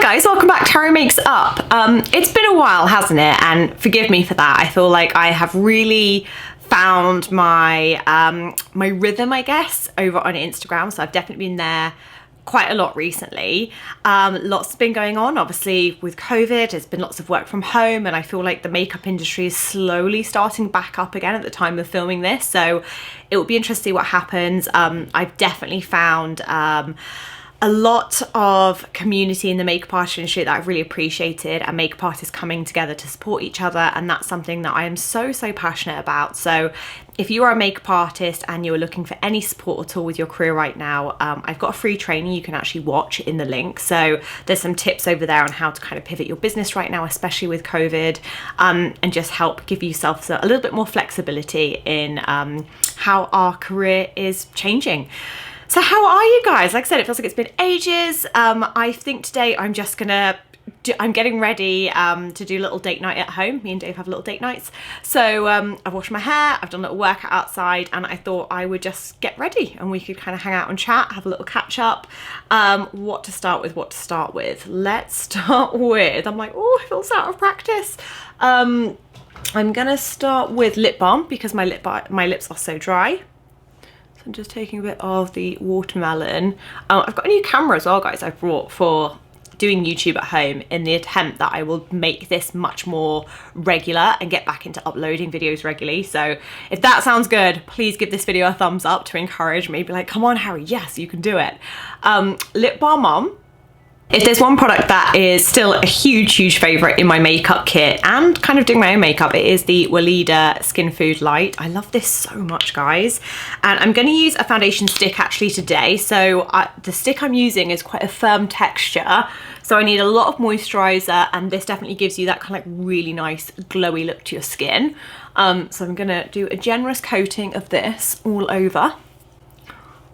guys, welcome back to Harry Makes Up. It's been a while, hasn't it? And forgive me for that. I feel like I have really found my my rhythm, I guess, over on Instagram. So I've definitely been there quite a lot recently. Lots has been going on, obviously, with COVID. There's been lots of work from home, and I feel like the makeup industry is slowly starting back up again at the time of filming this. So it will be interesting to see what happens. I've definitely found a lot of community in the makeup artist industry that I've really appreciated, and makeup artists coming together to support each other, and that's something that I am so passionate about. So if you are a makeup artist and you're looking for any support at all with your career right now, I've got a free training you can actually watch in the link. So there's some tips over there on how to kind of pivot your business right now, especially with COVID, and just help give yourself a little bit more flexibility in how our career is changing. So how are you guys? Like I said, it feels like it's been ages. I think today I'm just gonna I'm getting ready to do a little date night at home. Me and Dave have little date nights. So I've washed my hair, I've done a little workout outside, and I thought I would just get ready and we could kind of hang out and chat, have a little catch up. What to start with? Let's start with, I'm like, oh, I feel so out of practice. I'm gonna start with lip balm because my lips are so dry. So I'm just taking a bit of the watermelon. I've got a new camera as well, guys, I've brought for doing YouTube at home in the attempt that I will make this much more regular and get back into uploading videos regularly. So if that sounds good, please give this video a thumbs up to encourage me. Be like, come on, Harry, yes, you can do it. Lip balm on. If there's one product that is still a huge favorite in my makeup kit and kind of doing my own makeup, it is the Weleda Skin Food Light. I love this so much, guys. And I'm going to use a foundation stick actually today. So the stick I'm using is quite a firm texture. So I need a lot of moisturizer, and this definitely gives you that kind of like really nice glowy look to your skin. So I'm going to do a generous coating of this all over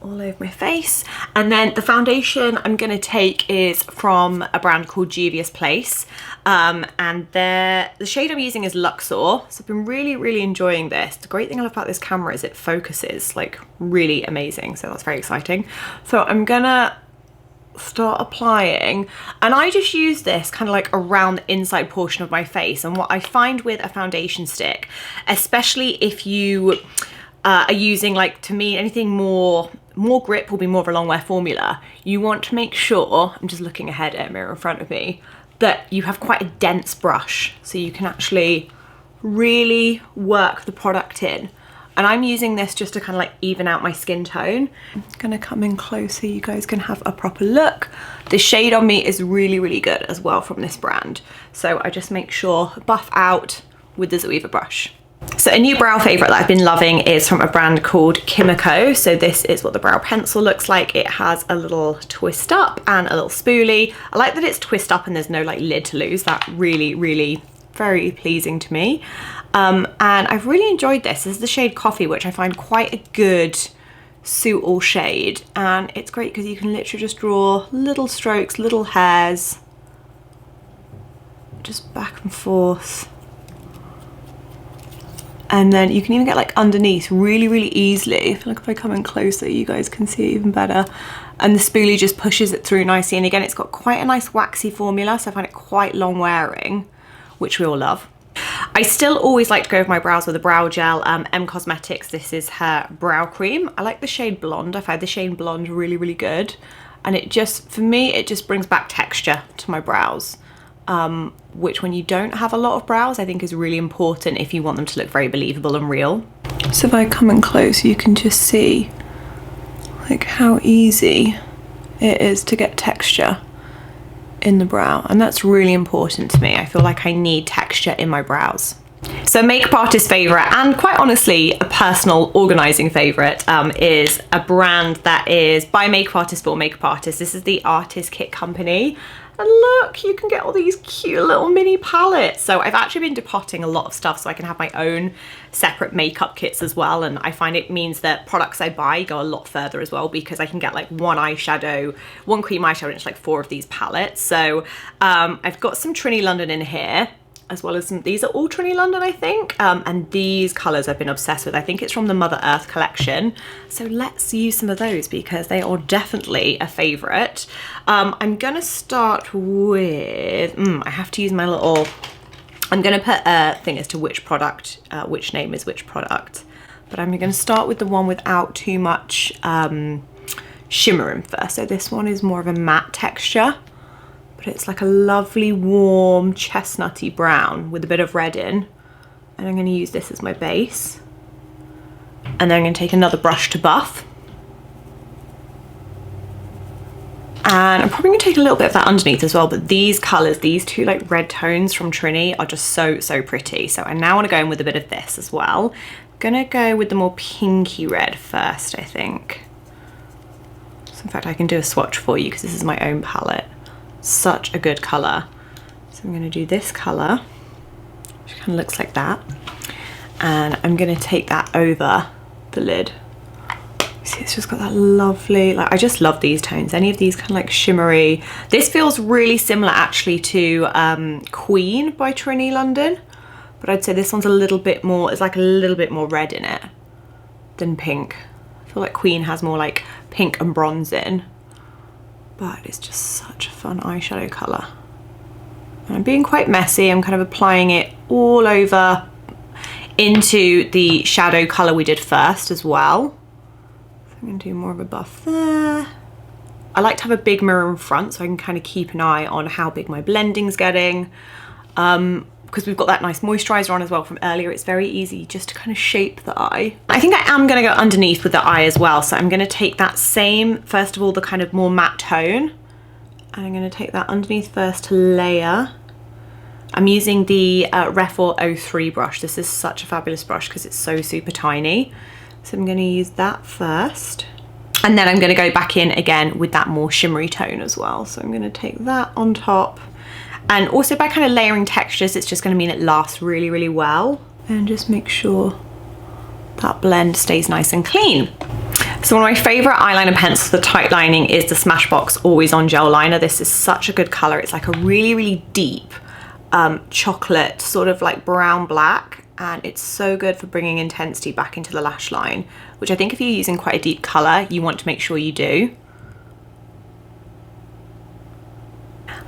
my face. And then the foundation I'm going to take is from a brand called Juvia's Place, and the shade I'm using is Luxor. So I've been really enjoying this. The great thing I love about this camera is it focuses like really amazing, so that's very exciting. So I'm gonna start applying, and I just use this kind of like around the inside portion of my face. And what I find with a foundation stick, especially if you are using, like, to me, anything more grip will be more of a long wear formula, you want to make sure, I'm just looking ahead at a mirror in front of me, that you have quite a dense brush so you can actually really work the product in. And I'm using this just to kind of like even out my skin tone. I'm gonna come in close so you guys can have a proper look. The shade on me is really good as well from this brand. So I just make sure, buff out with the Zoeva brush. So a new brow favourite that I've been loving is from a brand called Kimiko. So this is what the brow pencil looks like. It has a little twist up and a little spoolie. I like that it's twist up and there's no like lid to lose. That really very pleasing to me. And I've really enjoyed this. This is the shade Coffee, which I find quite a good suit all shade. And it's great because you can literally just draw little strokes, little hairs, just back and forth. And then you can even get like underneath really easily. I feel like if I come in closer, you guys can see it even better. And the spoolie just pushes it through nicely. And again, it's got quite a nice waxy formula, so I find it quite long wearing, which we all love. I still always like to go with my brows with a brow gel. M Cosmetics, this is her brow cream. I like the shade Blonde. I find the shade Blonde really good. And it just, for me, it just brings back texture to my brows. Which when you don't have a lot of brows, I think is really important if you want them to look very believable and real. So if I come in close, you can just see like how easy it is to get texture in the brow, and that's really important to me. I feel like I need texture in my brows. So makeup artist favourite, and quite honestly a personal organising favourite, is a brand that is by makeup artists for makeup artists. This is the Artist Kit Company. And look, you can get all these cute little mini palettes. So I've actually been depotting a lot of stuff so I can have my own separate makeup kits as well. And I find it means that products I buy go a lot further as well, because I can get like one eyeshadow, one cream eyeshadow, and it's like 4 of these palettes. So I've got some Trini London in here. as well as some, these are all Trinny London, I think. And these colours I've been obsessed with. I think it's from the Mother Earth collection. So let's use some of those because they are definitely a favourite. I'm gonna start with, I have to use my little, I'm gonna put a thing as to which product, which name is which product. But I'm gonna start with the one without too much shimmer in first. So this one is more of a matte texture, but it's like a lovely warm chestnutty brown with a bit of red in. And I'm gonna use this as my base. And then I'm gonna take another brush to buff. And I'm probably gonna take a little bit of that underneath as well, but these colors, these two like red tones from Trinny are just so, so pretty. So I now wanna go in with a bit of this as well. I'm gonna go with the more pinky red first, I think. So in fact, I can do a swatch for you because this is my own palette. Such a good color. So I'm gonna do this color, which kind of looks like that. And I'm gonna take that over the lid. See, it's just got that lovely, like, I just love these tones. Any of these kind of like shimmery. This feels really similar actually to Queen by Trinny London, but I'd say this one's a little bit more, it's like a little bit more red in it than pink. I feel like Queen has more like pink and bronze in, but it's just such a fun eyeshadow color. And I'm being quite messy. I'm kind of applying it all over into the shadow color we did first as well. I'm gonna do more of a buff there. I like to have a big mirror in front so I can kind of keep an eye on how big my blending's getting. Because we've got that nice moisturizer on as well from earlier, it's very easy just to kind of shape the eye. I think I am gonna go underneath with the eye as well. So I'm gonna take that same, first of all, the kind of more matte tone. And I'm gonna take that underneath first to layer. I'm using the Refor 03 brush. This is such a fabulous brush because it's so super tiny. So I'm gonna use that first. And then I'm gonna go back in again with that more shimmery tone as well. So I'm gonna take that on top. And also by kind of layering textures, it's just gonna mean it lasts really, really well. And just make sure that blend stays nice and clean. So one of my favorite eyeliner pencils for tight lining is the Smashbox Always On Gel Liner. This is such a good color. It's like a really, really deep chocolate, sort of like brown black. And it's so good for bringing intensity back into the lash line, which I think if you're using quite a deep color, you want to make sure you do.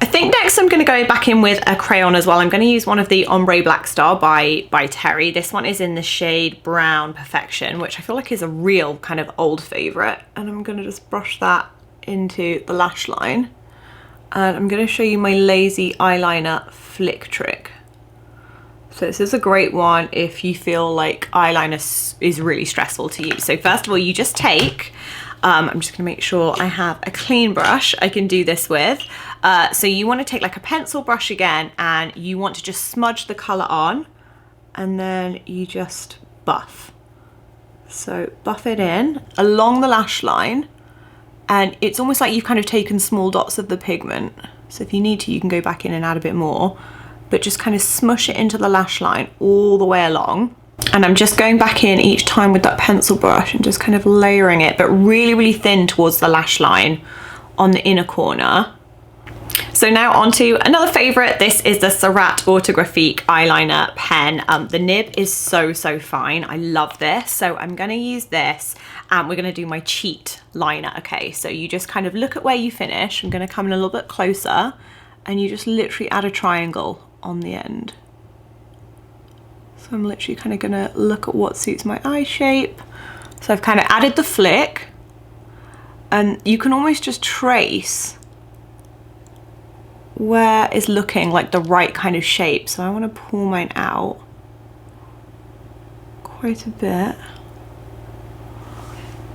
I think next I'm going to go back in with a crayon as well. I'm going to use one of the Ombre Black Star by Terry. This one is in the shade Brown Perfection, which I feel like is a real kind of old favorite. And I'm going to just brush that into the lash line. And I'm going to show you my lazy eyeliner flick trick. So this is a great one if you feel like eyeliner is really stressful to use. So first of all, you just take, I'm just gonna make sure I have a clean brush I can do this with. So you wanna take like a pencil brush again, and you want to just smudge the color on, and then you just buff. So buff it in along the lash line, and it's almost like you've kind of taken small dots of the pigment. So if you need to, you can go back in and add a bit more, but just kind of smush it into the lash line all the way along. And I'm just going back in each time with that pencil brush and just kind of layering it, but really, really thin towards the lash line on the inner corner. So now onto another favorite. This is the Surratt Autographique eyeliner pen. The nib is so, so fine. I love this. So I'm gonna use this and we're gonna do my cheat liner. Okay, so you just kind of look at where you finish. I'm gonna come in a little bit closer, and you just literally add a triangle on the end. So I'm literally kind of gonna look at what suits my eye shape. So I've kind of added the flick, and you can almost just trace where is looking like the right kind of shape. So I want to pull mine out quite a bit,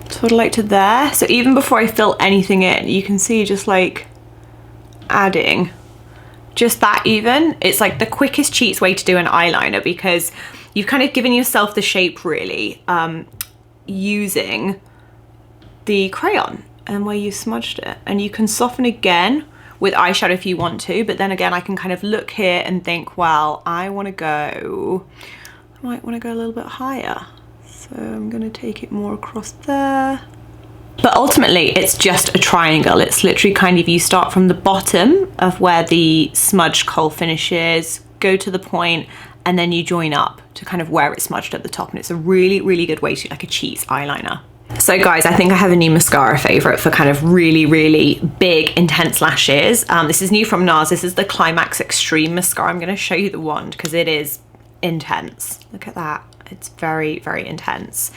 sort of like to there. So even before I fill anything in, you can see just like adding just that. Even it's like the quickest, cheapest way to do an eyeliner, because you've kind of given yourself the shape really using the crayon and where you smudged it. And you can soften again with eyeshadow if you want to, but then again I can kind of look here and think, well, I might want to go a little bit higher, so I'm going to take it more across there. But ultimately it's just a triangle. It's literally kind of, you start from the bottom of where the smudged kohl finish is, go to the point, and then you join up to kind of where it's smudged at the top. And it's a really, really good way to do like a cheese eyeliner. So guys, I think I have a new mascara favorite for kind of really, really big, intense lashes. This is new from Nars. This is the Climax Extreme Mascara. I'm gonna show you the wand because it is intense. Look at that. It's very, very intense.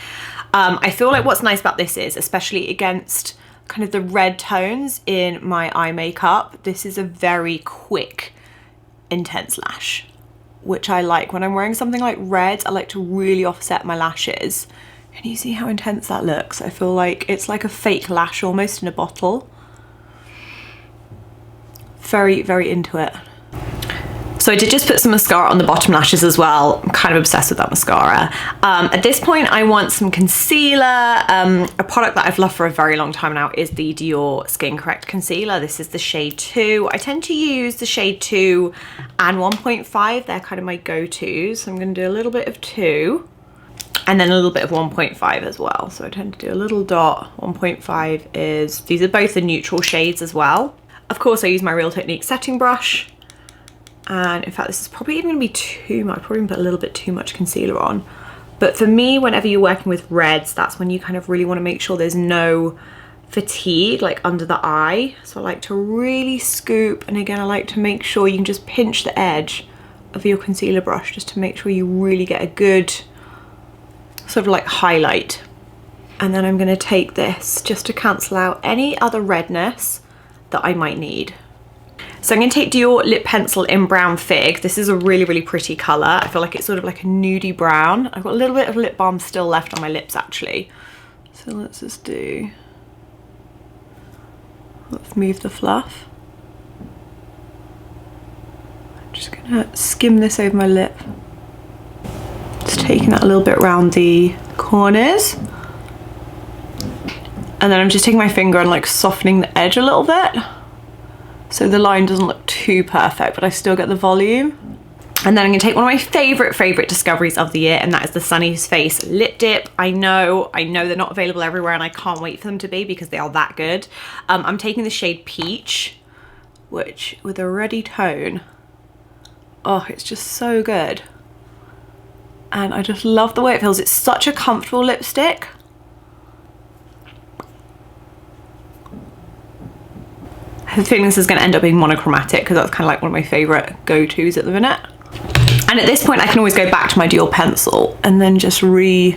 I feel like what's nice about this is, especially against kind of the red tones in my eye makeup, this is a very quick, intense lash, which I like. When I'm wearing something like red, I like to really offset my lashes. Can you see how intense that looks? I feel like it's like a fake lash almost in a bottle. Very, very into it. So I did just put some mascara on the bottom lashes as well. I'm kind of obsessed with that mascara. At this point, I want some concealer. A product that I've loved for a very long time now is the Dior Skin Correct Concealer. This is the shade 2. I tend to use the shade 2 and 1.5. They're kind of my go-tos. So I'm going to do a little bit of 2 and then a little bit of 1.5 as well. So I tend to do a little dot. 1.5 is, these are both the neutral shades as well. Of course, I use my Real Technique setting brush. And in fact, this is probably even gonna be too much. I probably put a little bit too much concealer on. But for me, whenever you're working with reds, that's when you kind of really wanna make sure there's no fatigue like under the eye. So I like to really scoop. And again, I like to make sure you can just pinch the edge of your concealer brush just to make sure you really get a good sort of like highlight. And then I'm gonna take this just to cancel out any other redness that I might need. So I'm going to take Dior Lip Pencil in Brown Fig. This is a really, really pretty colour. I feel like it's sort of like a nudie brown. I've got a little bit of lip balm still left on my lips actually. So let's move the fluff. I'm just going to skim this over my lip. Just taking that a little bit around the corners. And then I'm just taking my finger and like softening the edge a little bit. So the line doesn't look too perfect, but I still get the volume. And then I'm gonna take one of my favorite discoveries of the year, and that is the Sunny's Face Lip Dip. I know they're not available everywhere, and I can't wait for them to be because they are that good. I'm taking the shade Peach, which with a reddy tone, oh, it's just so good. And I just love the way it feels. It's such a comfortable lipstick. I have a feeling this is going to end up being monochromatic because that's kind of like one of my favourite go-tos at the minute. And at this point I can always go back to my Dior pencil and then just kind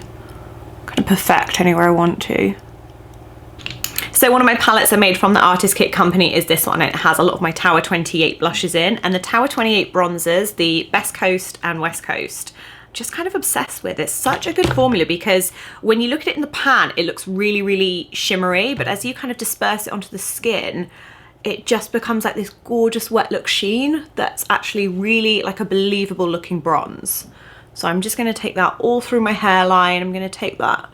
of perfect anywhere I want to. So one of my palettes I made from the Artist Kit Company is this one. It has a lot of my Tower 28 blushes in, and the Tower 28 bronzers, the Best Coast and West Coast, just kind of obsessed with. It's such a good formula because when you look at it in the pan, it looks really, really shimmery, but as you kind of disperse it onto the skin, it just becomes like this gorgeous wet look sheen that's actually really like a believable looking bronze. So I'm just going to take that all through my hairline. I'm going to take that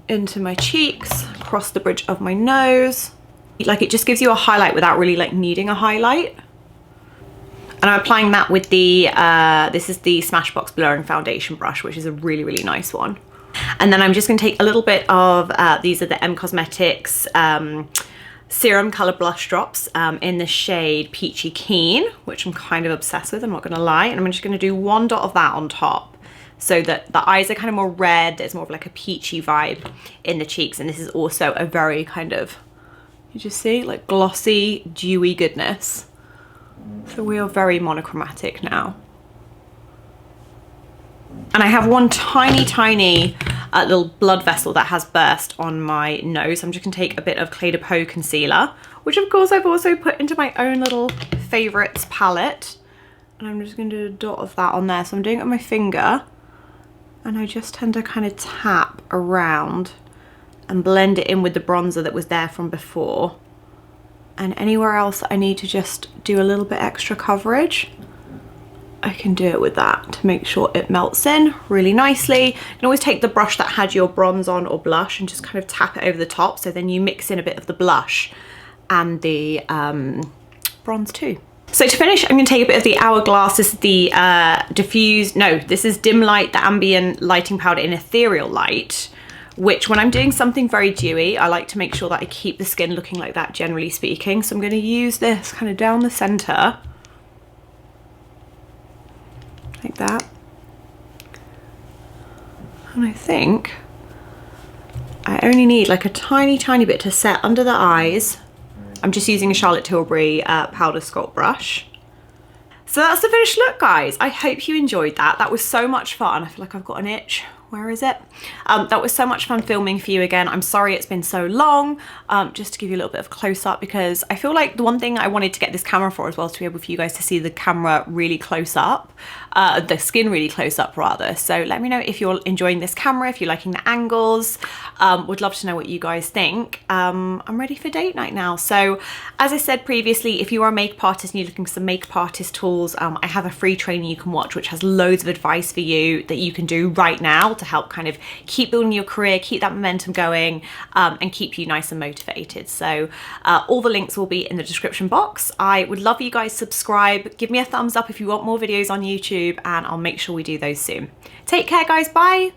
into my cheeks, across the bridge of my nose. Like it just gives you a highlight without really like needing a highlight. And I'm applying that with the, this is the Smashbox Blurring Foundation brush, which is a really, really nice one. And then I'm just going to take a little bit of, these are the M Cosmetics Serum Colour Blush Drops in the shade Peachy Keen, which I'm kind of obsessed with, I'm not going to lie. And I'm just going to do one dot of that on top so that the eyes are kind of more red. There's more of like a peachy vibe in the cheeks. And this is also a very kind of, you just see, like glossy, dewy goodness. So we are very monochromatic now. And I have one tiny little blood vessel that has burst on my nose. I'm just gonna take a bit of Clé de Peau concealer, which of course I've also put into my own little favorites palette. And I'm just gonna do a dot of that on there. So I'm doing it with my finger, and I just tend to kind of tap around and blend it in with the bronzer that was there from before. And anywhere else I need to just do a little bit extra coverage, I can do it with that to make sure it melts in really nicely. You can always take the brush that had your bronze on or blush and just kind of tap it over the top, so then you mix in a bit of the blush and the bronze too. So to finish, I'm going to take a bit of the Hourglass. This is the this is Dim Light, the Ambient Lighting Powder in Ethereal Light, which when I'm doing something very dewy, I like to make sure that I keep the skin looking like that, generally speaking. So I'm going to use this kind of down the center. like that. And I think I only need like a tiny bit to set under the eyes. I'm just using a Charlotte Tilbury powder sculpt brush. So that's the finished look, guys. I hope you enjoyed that. That was so much fun. I feel like I've got an itch. Where is it? That was so much fun filming for you again. I'm sorry it's been so long, just to give you a little bit of close up, because I feel like the one thing I wanted to get this camera for as well is to be able for you guys to see the camera really close up, the skin really close up rather. So let me know if you're enjoying this camera, if you're liking the angles. Would love to know what you guys think. I'm ready for date night now. So as I said previously, if you are a makeup artist and you're looking for some makeup artist tools, I have a free training you can watch which has loads of advice for you that you can do right now to help kind of keep building your career, keep that momentum going, and keep you nice and motivated. So all the links will be in the description box. I would love you guys subscribe, give me a thumbs up if you want more videos on YouTube, and I'll make sure we do those soon. Take care, guys. Bye.